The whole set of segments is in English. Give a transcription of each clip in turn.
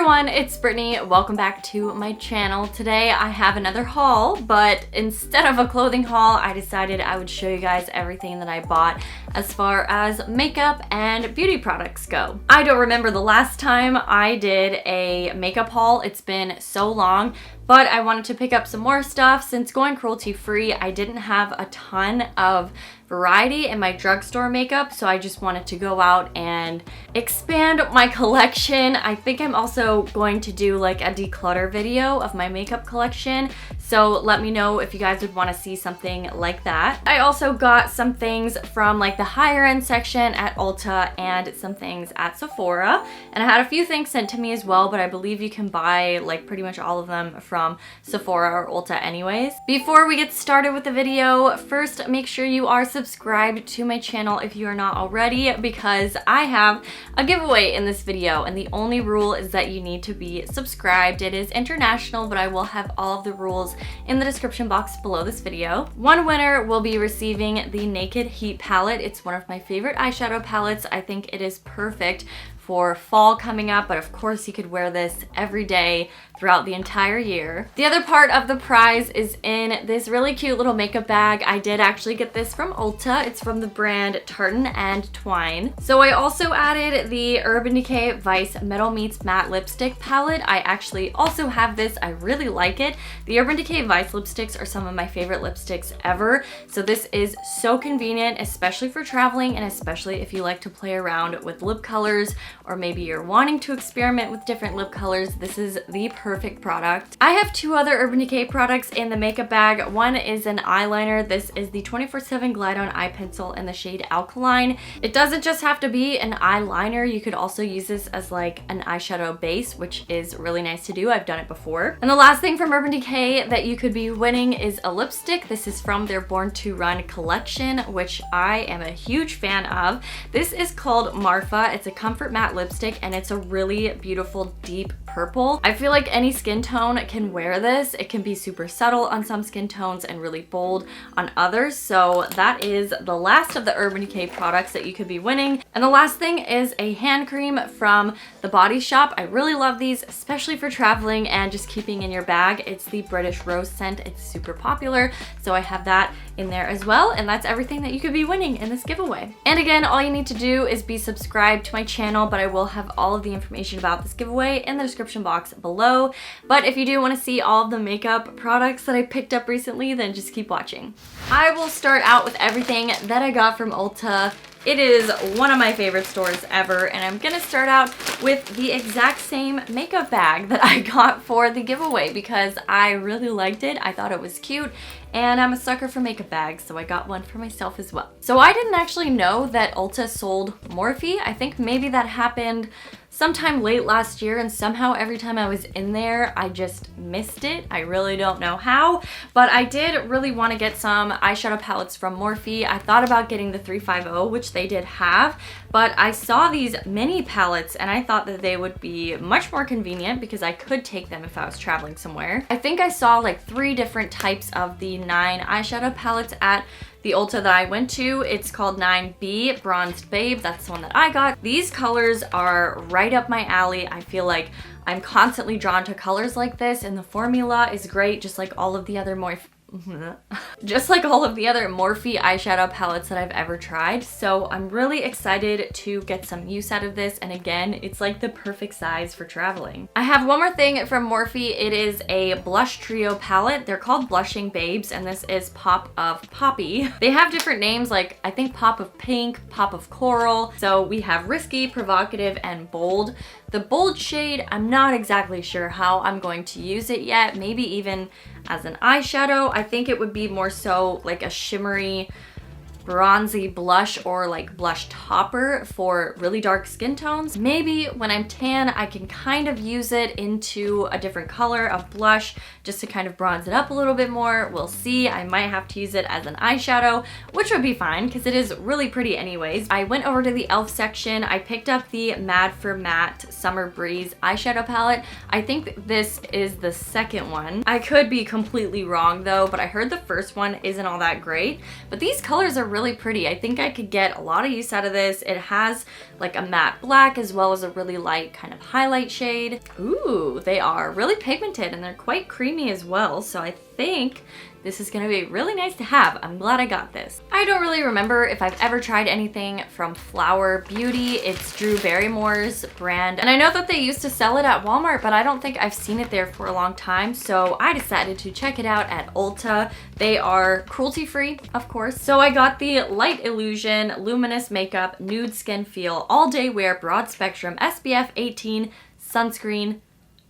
everyone, it's Brittany. Welcome back to my channel. Today I have another haul, but instead of a clothing haul, I decided I would show you guys everything that I bought as far as makeup and beauty products go. I don't remember the last time I did a makeup haul. It's been so long, but I wanted to pick up some more stuff. Since going cruelty free, I didn't have a ton of variety in my drugstore makeup, so I just wanted to go out and expand my collection. I think I'm also going to do like a declutter video of my makeup collection, so let me know if you guys would want to see something like that. I also got some things from like the higher end section at Ulta and some things at Sephora, and I had a few things sent to me as well, but I believe you can buy like pretty much all of them from Sephora or Ulta anyways. Before we get started with the video, first make sure you are subscribed to my channel if you are not already, because I have a giveaway in this video, and the only rule is that you need to be subscribed. It is international, but I will have all of the rules in the description box below this video. One winner will be receiving the Naked Heat palette. It's one of my favorite eyeshadow palettes. I think it is perfect for fall coming up, but of course you could wear this every day throughout the entire year. The other part of the prize is in this really cute little makeup bag. I did actually get this from Ulta. It's from the brand Tartan and Twine. So I also added the Urban Decay Vice Metal Meets Matte Lipstick palette. I actually also have this. I really like it. The Urban Decay Vice lipsticks are some of my favorite lipsticks ever. So this is so convenient, especially for traveling, and especially if you like to play around with lip colors, or maybe you're wanting to experiment with different lip colors. This is the perfect product. I have two other Urban Decay products in the makeup bag. One is an eyeliner. This is the 24/7 Glide On Eye Pencil in the shade Alkaline. It doesn't just have to be an eyeliner. You could also use this as like an eyeshadow base, which is really nice to do. I've done it before. And the last thing from Urban Decay that you could be winning is a lipstick. This is from their Born to Run collection, which I am a huge fan of. This is called Marfa. It's a comfort matte lipstick, and it's a really beautiful deep purple. I feel like any skin tone can wear this. It can be super subtle on some skin tones and really bold on others. So that is the last of the Urban Decay products that you could be winning. And the last thing is a hand cream from The Body Shop. I really love these, especially for traveling and just keeping in your bag. It's the British Rose scent. It's super popular, so I have that in there as well. And that's everything that you could be winning in this giveaway. And again, all you need to do is be subscribed to my channel, but I will have all of the information about this giveaway in the description box below. But if you do want to see all of the makeup products that I picked up recently, then just keep watching. I will start out with everything that I got from Ulta. It is one of my favorite stores ever, and I'm gonna start out with the exact same makeup bag that I got for the giveaway because I really liked it. I thought it was cute, and I'm a sucker for makeup bags, so I got one for myself as well. So I didn't actually know that Ulta sold Morphe. I think maybe that happened sometime late last year, and somehow every time I was in there, I just missed it. I really don't know how, but I did really want to get some eyeshadow palettes from Morphe. I thought about getting the 350, which they did have, but I saw these mini palettes and I thought that they would be much more convenient because I could take them if I was traveling somewhere. I think I saw like 3 different types of the 9 eyeshadow palettes at the Ulta that I went to. It's called 9B Bronzed Babe. That's the one that I got. These colors are right up my alley. I feel like I'm constantly drawn to colors like this, and the formula is great, just like all of the other Morphe eyeshadow palettes that I've ever tried. So I'm really excited to get some use out of this, and again, it's like the perfect size for traveling. I have one more thing from Morphe. It is a blush trio palette. They're called Blushing Babes, and this is Pop of Poppy. They have different names, like I think Pop of Pink, Pop of Coral. So we have Risky, Provocative, and Bold. The bold shade, I'm not exactly sure how I'm going to use it yet. Maybe even as an eyeshadow. I think it would be more so like a shimmery bronzy blush or like blush topper for really dark skin tones. Maybe when I'm tan, I can kind of use it into a different color of blush just to kind of bronze it up a little bit more. We'll see. I might have to use it as an eyeshadow, which would be fine because it is really pretty anyways. I went over to the e.l.f. section. I picked up the Mad for Matte Summer Breeze eyeshadow palette. I think this is the second one. I could be completely wrong though, but I heard the first one isn't all that great. But these colors are really pretty. I think I could get a lot of use out of this. It has like a matte black as well as a really light kind of highlight shade. Ooh, they are really pigmented and they're quite creamy as well. So I think this is gonna be really nice to have. I'm glad I got this. I don't really remember if I've ever tried anything from Flower Beauty. It's Drew Barrymore's brand. And I know that they used to sell it at Walmart, but I don't think I've seen it there for a long time. So I decided to check it out at Ulta. They are cruelty free, of course. So I got the Light Illusion Luminous Makeup Nude Skin Feel All Day Wear Broad Spectrum SPF 18 Sunscreen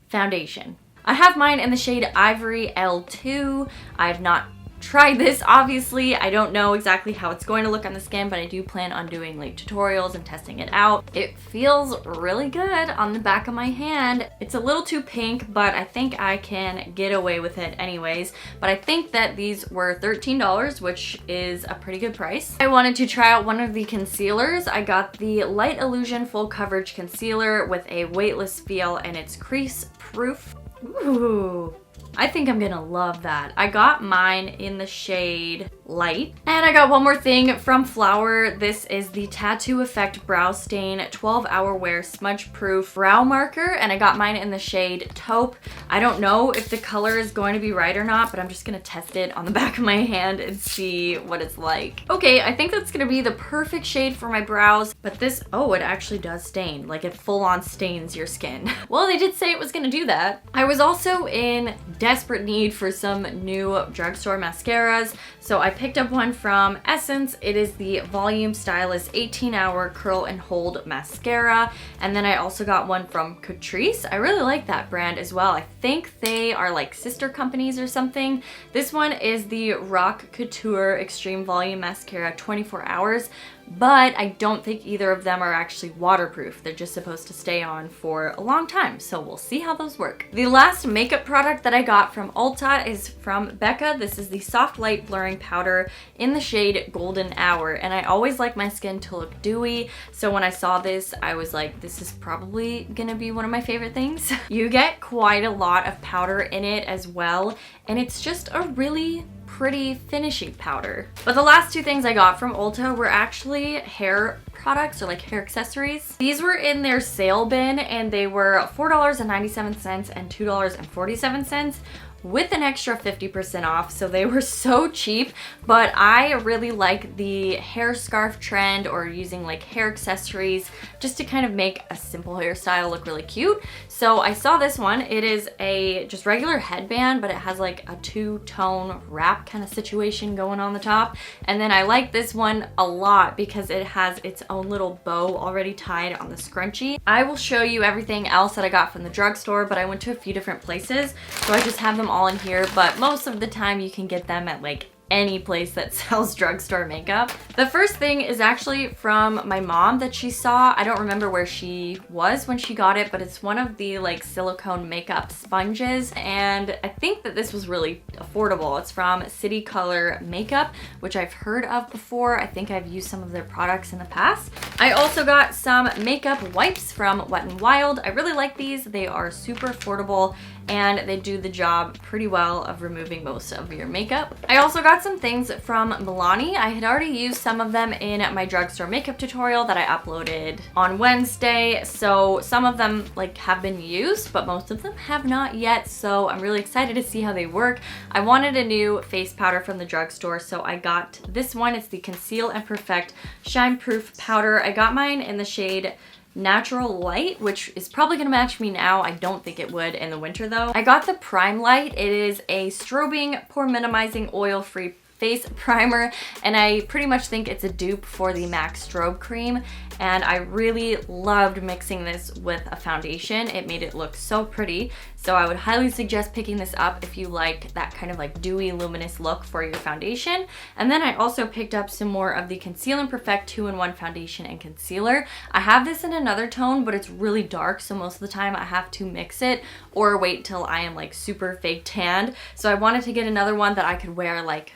Foundation. I have mine in the shade Ivory L2. I have not tried this, obviously. I don't know exactly how it's going to look on the skin, but I do plan on doing like tutorials and testing it out. It feels really good on the back of my hand. It's a little too pink, but I think I can get away with it anyways. But I think that these were $13, which is a pretty good price. I wanted to try out one of the concealers. I got the Light Illusion Full Coverage Concealer with a weightless feel, and it's crease proof. Ooh, I think I'm gonna love that. I got mine in the shade Light. And I got one more thing from Flower. This is the Tattoo Effect Brow Stain 12-Hour Wear Smudge Proof Brow Marker, and I got mine in the shade Taupe. I don't know if the color is going to be right or not, but I'm just gonna test it on the back of my hand and see what it's like. Okay, I think that's gonna be the perfect shade for my brows, but this, oh, it actually does stain. Like, it full-on stains your skin. Well, they did say it was gonna do that. I was also in desperate need for some new drugstore mascaras, so I picked up one from Essence. It is the Volume Stylist 18-Hour Curl and Hold Mascara, and then I also got one from Catrice. I really like that brand as well. I think they are like sister companies or something. This one is the Rock Couture Extreme Volume Mascara 24 Hours. But I don't think either of them are actually waterproof. They're just supposed to stay on for a long time, so we'll see how those work. The last makeup product that I got from Ulta is from Becca. This is the Soft Light Blurring Powder in the shade Golden Hour, and I always like my skin to look dewy, so when I saw this, I was like, this is probably gonna be one of my favorite things. You get quite a lot of powder in it as well, and it's just a really pretty finishing powder. But the last two things I got from Ulta were actually hair products or like hair accessories. These were in their sale bin and they were $4.97 and $2.47 with an extra 50% off, so they were so cheap. But I really like the hair scarf trend, or using like hair accessories just to kind of make a simple hairstyle look really cute. So I saw this one. It is a just regular headband, but it has like a two-tone wrap kind of situation going on the top. And then I like this one a lot because it has its own little bow already tied on the scrunchie. I will show you everything else that I got from the drugstore, but I went to a few different places, so I just have them all in here, but most of the time you can get them at like any place that sells drugstore makeup. The first thing is actually from my mom that she saw. I don't remember where she was when she got it, but it's one of the like silicone makeup sponges, and I think that this was really affordable. It's from City Color Makeup, which I've heard of before. I think I've used some of their products in the past. I also got some makeup wipes from Wet n Wild. I really like these. They are super affordable and they do the job pretty well of removing most of your makeup. I also got some things from Milani. I had already used some of them in my drugstore makeup tutorial that I uploaded on Wednesday, so some of them like have been used, but most of them have not yet, so I'm really excited to see how they work. I wanted a new face powder from the drugstore, so I got this one. It's the Conceal and Perfect Shine Proof Powder. I got mine in the shade Natural Light, which is probably gonna match me now. I don't think it would in the winter though. I got the Prime Light. It is a strobing, pore minimizing, oil-free face primer, and I pretty much think it's a dupe for the MAC Strobe Cream, and I really loved mixing this with a foundation. It made it look so pretty, so I would highly suggest picking this up if you like that kind of like dewy, luminous look for your foundation. And then I also picked up some more of the Conceal and Perfect 2-in-1 foundation and concealer. I have this in another tone, but it's really dark, so most of the time I have to mix it or wait till I am like super fake tanned. So I wanted to get another one that I could wear like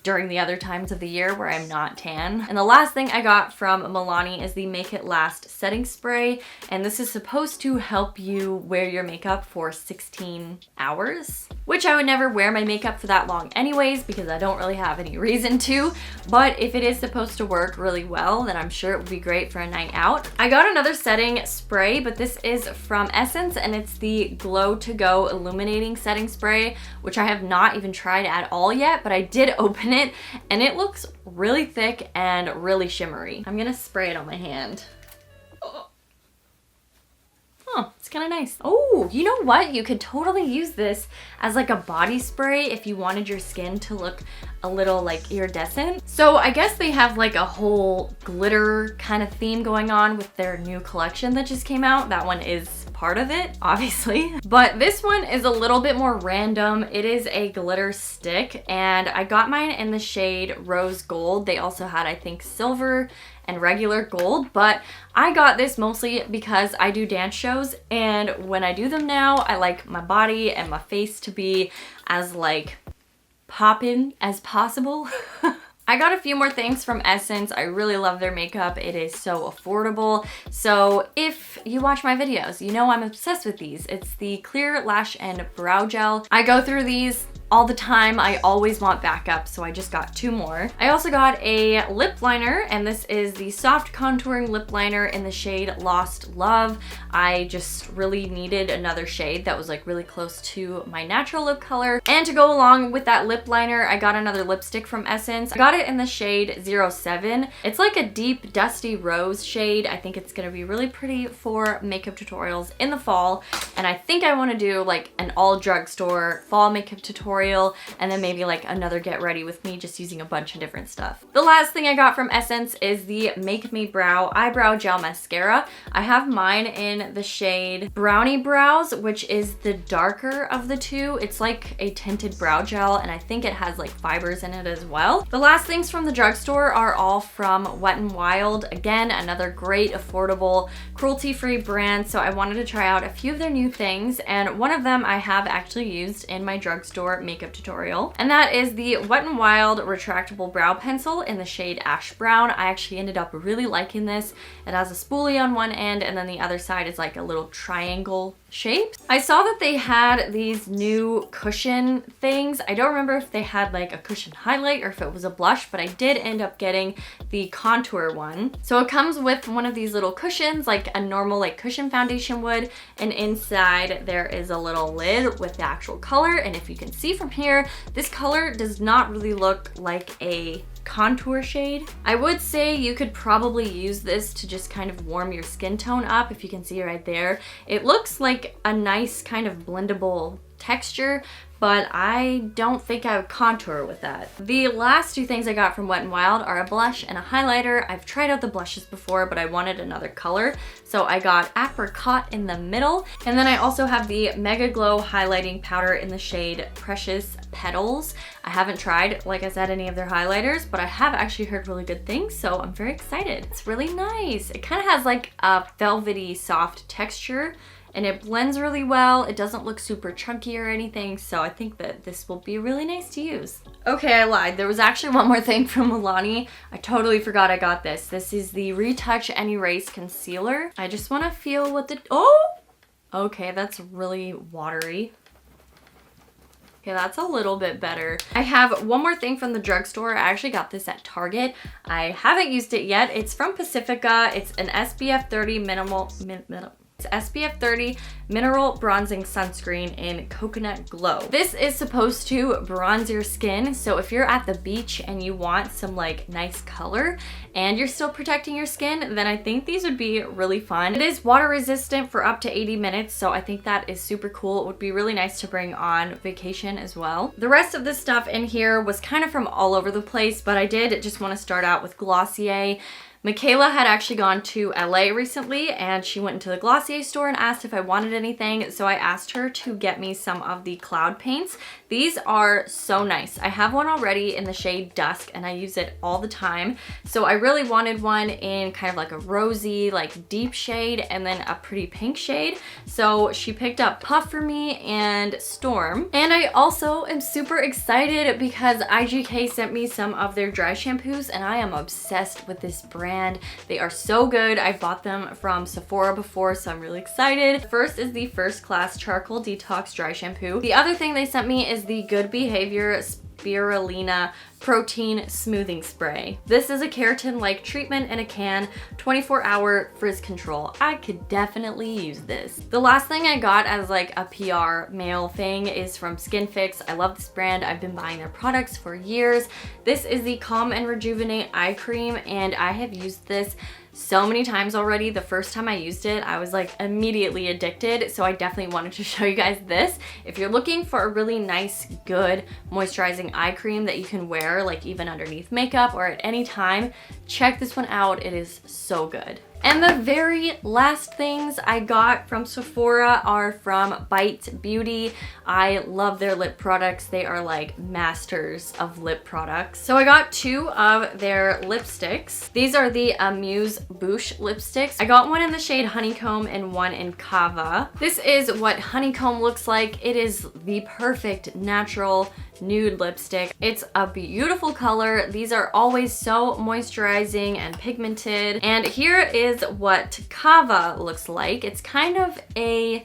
during the other times of the year where I'm not tan. And the last thing I got from Milani is the Make It Last setting spray, and this is supposed to help you wear your makeup for 16 hours, which I would never wear my makeup for that long anyways because I don't really have any reason to, but if it is supposed to work really well, then I'm sure it would be great for a night out. I got another setting spray, but this is from Essence, and it's the Glow To Go Illuminating Setting Spray, which I have not even tried at all yet, but I did open it, and it looks really thick and really shimmery. I'm gonna spray it on my hand. Oh, it's kind of nice. Oh, you know what? You could totally use this as like a body spray if you wanted your skin to look a little like iridescent. So I guess they have like a whole glitter kind of theme going on with their new collection that just came out. That one is part of it, obviously. But this one is a little bit more random. It is a glitter stick, and I got mine in the shade Rose Gold. They also had, I think, silver and regular gold, but I got this mostly because I do dance shows, and when I do them now, I like my body and my face to be as like poppin' as possible. I got a few more things from Essence. I really love their makeup. It is so affordable. So if you watch my videos, you know I'm obsessed with these. It's the Clear Lash and Brow Gel. I go through these all the time. I always want backup, so I just got 2 more. I also got a lip liner, and this is the Soft Contouring Lip Liner in the shade Lost Love. I just really needed another shade that was like really close to my natural lip color. And to go along with that lip liner, I got another lipstick from Essence. I got it in the shade 07. It's like a deep dusty rose shade. I think it's gonna be really pretty for makeup tutorials in the fall, and I think I want to do like an all drugstore fall makeup tutorial, and then maybe like another get ready with me just using a bunch of different stuff. The last thing I got from Essence is the Make Me Brow Eyebrow Gel Mascara. I have mine in the shade Brownie Brows, which is the darker of the two. It's like a tinted brow gel, and I think it has like fibers in it as well. The last things from the drugstore are all from Wet n Wild. Again, another great, affordable, cruelty-free brand, so I wanted to try out a few of their new things, and one of them I have actually used in my drugstore makeup tutorial, and that is the Wet n Wild Retractable Brow Pencil in the shade Ash Brown. I actually ended up really liking this. It has a spoolie on one end, and then the other side is like a little triangle shape. I saw that they had these new cushion things. I don't remember if they had like a cushion highlight or if it was a blush, but I did end up getting the contour one. So it comes with one of these little cushions, like a normal like cushion foundation would, and inside there is a little lid with the actual color. And if you can see from here, this color does not really look like a contour shade. I would say you could probably use this to just kind of warm your skin tone up. If you can see right there, it looks like a nice kind of blendable texture, but I don't think I would contour with that. The last 2 things I got from Wet n Wild are a blush and a highlighter. I've tried out the blushes before, but I wanted another color, so I got Apricot in the middle. And then I also have the Mega Glow highlighting powder in the shade Precious Petals. I haven't tried, like I said, any of their highlighters, but I have actually heard really good things, so I'm very excited. It's really nice. It kind of has like a velvety soft texture, and it blends really well. It doesn't look super chunky or anything, so I think that this will be really nice to use. Okay, I lied. There was actually one more thing from Milani. I totally forgot I got this. This is the Retouch and Erase Concealer. I just want to feel what the... Oh! Okay, that's really watery. Okay, that's a little bit better. I have one more thing from the drugstore. I actually got this at Target. I haven't used it yet. It's from Pacifica. It's an SPF 30 It's SPF 30 Mineral Bronzing Sunscreen in Coconut Glow. This is supposed to bronze your skin, so if you're at the beach and you want some like nice color and you're still protecting your skin, then I think these would be really fun. It is water resistant for up to 80 minutes, so I think that is super cool. It would be really nice to bring on vacation as well. The rest of the stuff in here was kind of from all over the place, but I did just want to start out with Glossier. Michaela had actually gone to LA recently and she went into the Glossier store and asked if I wanted anything, so I asked her to get me some of the cloud paints. These are so nice. I have one already in the shade Dusk and I use it all the time, so I really wanted one in kind of like a rosy, like deep shade and then a pretty pink shade. So she picked up Puff for me and Storm. And I also am super excited because IGK sent me some of their dry shampoos and I am obsessed with this brand. They are so good. I've bought them from Sephora before, so I'm really excited. First is the First Class Charcoal Detox Dry Shampoo. The other thing they sent me is the Good Behavior Spirulina Protein Smoothing Spray. This is a keratin-like treatment in a can, 24-hour frizz control. I could definitely use this. The last thing I got as like a PR mail thing is from Skin Fix. I love this brand. I've been buying their products for years. This is the Calm and Rejuvenate Eye Cream and I have used this so many times already. The first time I used it, I was like immediately addicted, so I definitely wanted to show you guys this. If you're looking for a really nice, good moisturizing eye cream that you can wear like even underneath makeup or at any time, check this one out. It is so good. And the very last things I got from Sephora are from Bite Beauty. I love their lip products. They are like masters of lip products. So I got 2 of their lipsticks. These are the Amuse Bouche lipsticks. I got one in the shade Honeycomb and one in Kava. This is what Honeycomb looks like. It is the perfect natural nude lipstick. It's a beautiful color. These are always so moisturizing and pigmented. And here is what Kava looks like. It's kind of a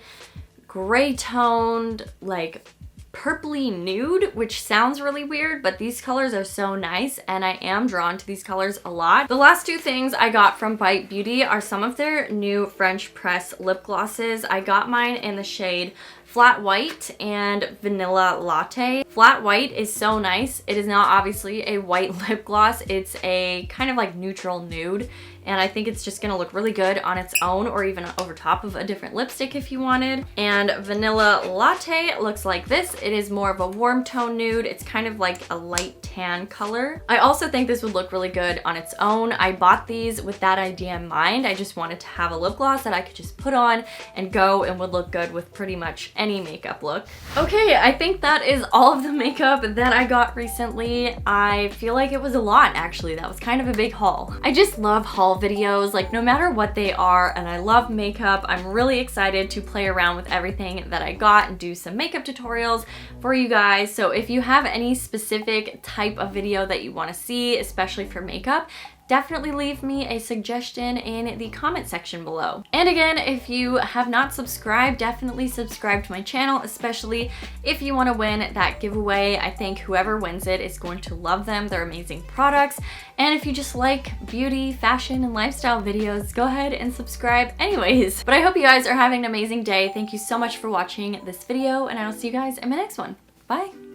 gray toned, like purpley nude, which sounds really weird, but these colors are so nice and I am drawn to these colors a lot. The last 2 things I got from Bite Beauty are some of their new French press lip glosses. I got mine in the shade Flat White and Vanilla Latte. Flat White is so nice. It is not obviously a white lip gloss. It's a kind of like neutral nude. And I think it's just gonna look really good on its own or even over top of a different lipstick if you wanted. And Vanilla Latte looks like this. It is more of a warm tone nude. It's kind of like a light tan color. I also think this would look really good on its own. I bought these with that idea in mind. I just wanted to have a lip gloss that I could just put on and go and would look good with pretty much any makeup look. Okay, I think that is all of the makeup that I got recently. I feel like it was a lot actually. That was kind of a big haul. I just love haul videos, like no matter what they are, and I love makeup. I'm really excited to play around with everything that I got and do some makeup tutorials for you guys. So if you have any specific type of video that you want to see, especially for makeup, definitely leave me a suggestion in the comment section below. And again, if you have not subscribed, definitely subscribe to my channel, especially if you want to win that giveaway. I think whoever wins it is going to love them. They're amazing products. And if you just like beauty, fashion, and lifestyle videos, go ahead and subscribe anyways. But I hope you guys are having an amazing day. Thank you so much for watching this video, and I will see you guys in my next one. Bye!